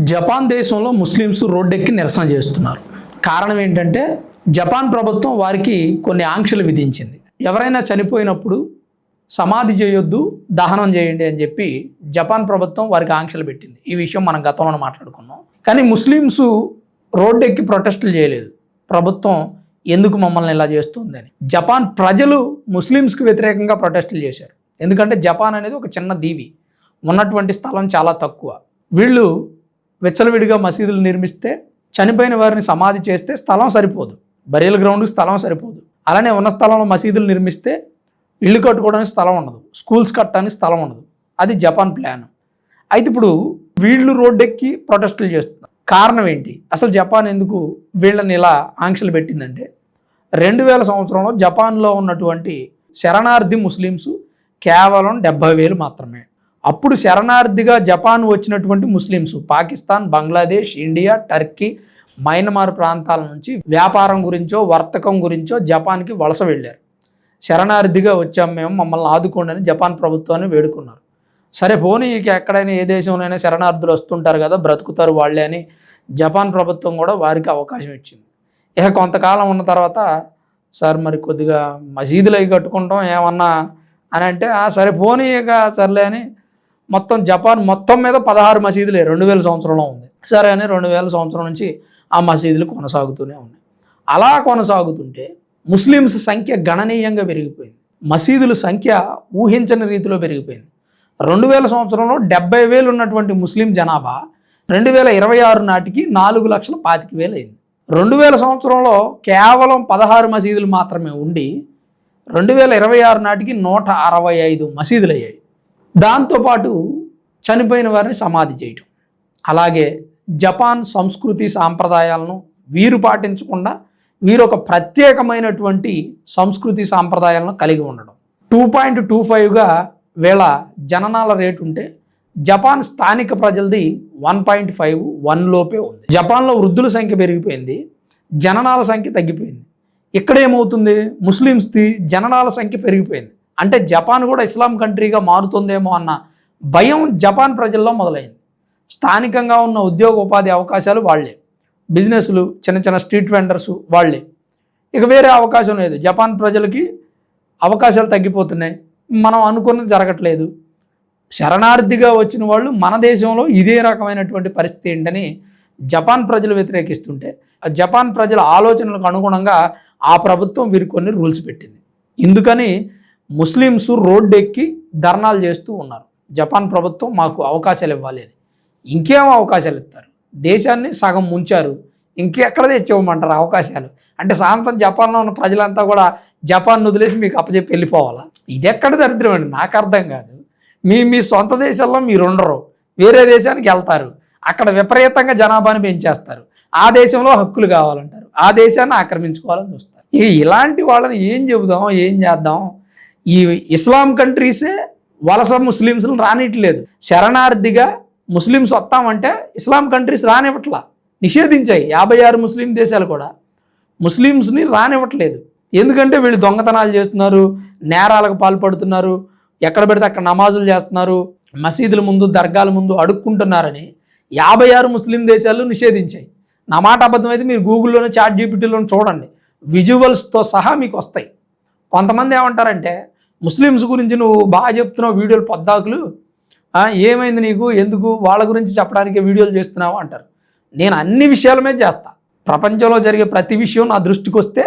Japan దేశంలో Muslims రోడ్డెక్కి నిరసన చేస్తున్నారు. కారణం ఏంటంటే జపాన్ ప్రభుత్వం వారికి కొన్ని ఆంక్షలు విధించింది. ఎవరైనా చనిపోయినప్పుడు సమాధి చేయొద్దు, దహనం చేయండి అని చెప్పి జపాన్ ప్రభుత్వం వారికి ఆంక్షలు పెట్టింది. ఈ విషయం మనం గతంలో మాట్లాడుకున్నాం. కానీ ముస్లిమ్స్ రోడ్డెక్కి ప్రొటెస్టులు చేయలేదు. ప్రభుత్వం ఎందుకు మమ్మల్ని ఇలా చేస్తుందని. జపాన్ ప్రజలు ముస్లిమ్స్కి వ్యతిరేకంగా ప్రొటెస్టులు చేశారు. ఎందుకంటే జపాన్ అనేది ఒక చిన్న దీవి, ఉన్నటువంటి స్థలం చాలా తక్కువ. వీళ్ళు విచ్చలవిడిగా మసీదులు నిర్మిస్తే, చనిపోయిన వారిని సమాధి చేస్తే స్థలం సరిపోదు, బరియల్ గ్రౌండ్కి స్థలం సరిపోదు. అలానే ఉన్న స్థలంలో మసీదులు నిర్మిస్తే ఇల్లు కట్టుకోవడానికి స్థలం ఉండదు, స్కూల్స్ కట్టడానికి స్థలం ఉండదు. అది జపాన్ ప్లాన్. అయితే ఇప్పుడు వీళ్ళు రోడ్డెక్కి ప్రొటెస్టులు చేస్తున్నారు. కారణం ఏంటి? అసలు జపాన్ ఎందుకు వీళ్ళని ఇలా ఆంక్షలు పెట్టిందంటే 2000 సంవత్సరంలో జపాన్లో ఉన్నటువంటి శరణార్థి ముస్లిమ్స్ కేవలం 70,000 మాత్రమే. అప్పుడు శరణార్థిగా జపాన్ వచ్చినటువంటి Muslims Pakistan, Bangladesh, India, Turkey, Myanmar ప్రాంతాల నుంచి వ్యాపారం గురించో వర్తకం గురించో జపాన్కి వలస వెళ్ళారు. శరణార్థిగా వచ్చాం మేము, మమ్మల్ని ఆదుకోండి అని జపాన్ ప్రభుత్వాన్ని వేడుకున్నారు. సరే పోనీ ఇక ఎక్కడైనా ఏ దేశంలోనైనా శరణార్థులు వస్తుంటారు కదా, బ్రతుకుతారు వాళ్ళే అని జపాన్ ప్రభుత్వం కూడా వారికి అవకాశం ఇచ్చింది. ఇక కొంతకాలం ఉన్న తర్వాత సార్ మరి కొద్దిగా మసీదులు అవి కట్టుకుంటాం ఏమన్నా అని అంటే సరే పోనీ ఇక సర్లే అని మొత్తం జపాన్ మొత్తం మీద 16 మసీదులే 2000 సంవత్సరంలో ఉంది. సరే అని 2000 సంవత్సరం నుంచి ఆ మసీదులు కొనసాగుతూనే ఉన్నాయి. అలా కొనసాగుతుంటే ముస్లిమ్స్ సంఖ్య గణనీయంగా పెరిగిపోయింది. మసీదుల సంఖ్య ఊహించని రీతిలో పెరిగిపోయింది. 2000 సంవత్సరంలో 70,000 ఉన్నటువంటి ముస్లిం జనాభా 2026 నాటికి 4,25,000 అయింది. 2000 సంవత్సరంలో కేవలం 16 మసీదులు మాత్రమే ఉండి 2026 నాటికి 165 మసీదులు అయ్యాయి. దాంతోపాటు చనిపోయిన వారిని సమాధి చేయటం, అలాగే జపాన్ సంస్కృతి సాంప్రదాయాలను వీరు పాటించకుండా వీరు ఒక ప్రత్యేకమైనటువంటి సంస్కృతి సాంప్రదాయాలను కలిగి ఉండడం. 2.25గా వీళ్ళ జననాల రేటు ఉంటే జపాన్ స్థానిక ప్రజలది 1.5, 1 లోపే ఉంది. జపాన్లో వృద్ధుల సంఖ్య పెరిగిపోయింది, జననాల సంఖ్య తగ్గిపోయింది. ఇక్కడ ఏమవుతుంది? ముస్లిమ్స్ది జననాల సంఖ్య పెరిగిపోయింది. అంటే జపాన్ కూడా ఇస్లాం కంట్రీగా మారుతుందేమో అన్న భయం జపాన్ ప్రజల్లో మొదలైంది. స్థానికంగా ఉన్న ఉద్యోగ ఉపాధి అవకాశాలు వాళ్లే, బిజినెస్లు చిన్న చిన్న స్ట్రీట్ వెండర్స్ వాళ్లే. ఇక వేరే అవకాశం లేదు. జపాన్ ప్రజలకి అవకాశాలు తగ్గిపోతున్నాయి, మనం అనుకున్నది జరగట్లేదు. శరణార్థిగా వచ్చిన వాళ్ళు మన దేశంలో ఇదే రకమైనటువంటి పరిస్థితి ఏంటని జపాన్ ప్రజలు వ్యతిరేకిస్తుంటే జపాన్ ప్రజల ఆలోచనలకు అనుగుణంగా ఆ ప్రభుత్వం వీరికి కొన్ని రూల్స్ పెట్టింది. ఇందుకని ముస్లిమ్స్ రోడ్డెక్కి ధర్నాలు చేస్తూ ఉన్నారు. జపాన్ ప్రభుత్వం మాకు అవకాశాలు ఇవ్వాలి అని. ఇంకేం అవకాశాలు ఇస్తారు? దేశాన్ని సగం ముంచారు, ఇంకెక్కడ తెచ్చివ్వమంటారు అవకాశాలు? అంటే సాయంత్రం జపాన్లో ఉన్న ప్రజలంతా కూడా జపాన్ వదిలేసి మీకు అప్పచెప్పి వెళ్ళిపోవాలా? ఇది ఎక్కడ దరిద్రం అండి, నాకు అర్థం కాదు. మీ సొంత దేశంలో మీరు ఉండరు, వేరే దేశానికి వెళ్తారు, అక్కడ విపరీతంగా జనాభాని పెంచేస్తారు, ఆ దేశంలో హక్కులు కావాలంటారు, ఆ దేశాన్ని ఆక్రమించుకోవాలని చూస్తారు. ఇక ఇలాంటి వాళ్ళని ఏం చెబుదాం, ఏం చేద్దాం? ఈ ఇస్లాం కంట్రీసే వలస ముస్లిమ్స్ని రానిట్లేదు. శరణార్థిగా ముస్లిమ్స్ వస్తామంటే ఇస్లాం కంట్రీస్ రానివ్వట్లా, నిషేధించాయి. 56 ముస్లిం దేశాలు కూడా ముస్లిమ్స్ని రానివ్వట్లేదు. ఎందుకంటే వీళ్ళు దొంగతనాలు చేస్తున్నారు, నేరాలకు పాల్పడుతున్నారు, ఎక్కడ పెడితే అక్కడ నమాజులు చేస్తున్నారు, మసీదుల ముందు దర్గాల ముందు అడుక్కుంటున్నారని 56 ముస్లిం దేశాలు నిషేధించాయి. నా మాట అబద్ధం అయితే మీరు గూగుల్లోనే ChatGPTలోనే చూడండి, విజువల్స్తో సహా మీకు వస్తాయి. కొంతమంది ఏమంటారంటే ముస్లిమ్స్ గురించి నువ్వు బాగా చెప్తున్నావు వీడియోలు పొద్దాకులు, ఏమైంది నీకు, ఎందుకు వాళ్ళ గురించి చెప్పడానికి వీడియోలు చేస్తున్నావు అంటారు. నేను అన్ని విషయాల మీద చేస్తా. ప్రపంచంలో జరిగే ప్రతి విషయం నా దృష్టికి వస్తే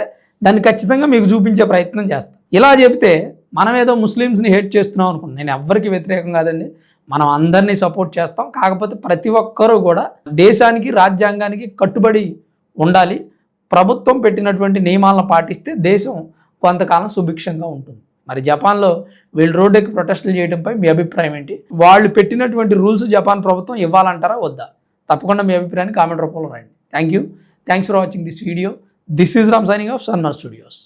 దాన్ని ఖచ్చితంగా మీకు చూపించే ప్రయత్నం చేస్తాను. ఇలా చెప్తే మనం ఏదో ముస్లిమ్స్ని హేట్ చేస్తున్నాం అనుకున్నాను. నేను ఎవ్వరికి వ్యతిరేకం కాదండి, మనం అందరినీ సపోర్ట్ చేస్తాం. కాకపోతే ప్రతి ఒక్కరూ కూడా దేశానికి రాజ్యాంగానికి కట్టుబడి ఉండాలి. ప్రభుత్వం పెట్టినటువంటి నియమాలను పాటిస్తే దేశం కొంతకాలం సుభిక్షంగా ఉంటుంది. మరి జపాన్లో వీళ్ళు రోడ్డెక్కి ప్రొటెస్టులు చేయడంపై మీ అభిప్రాయం ఏంటి? వాళ్ళు పెట్టినటువంటి రూల్స్ జపాన్ ప్రభుత్వం ఇవ్వాలంటారా వద్దా? తప్పకుండా మీ అభిప్రాయాన్ని కామెంట్ రూపంలో రాయండి. Thanks for watching this video. This is Ram signing off Sanmar studios.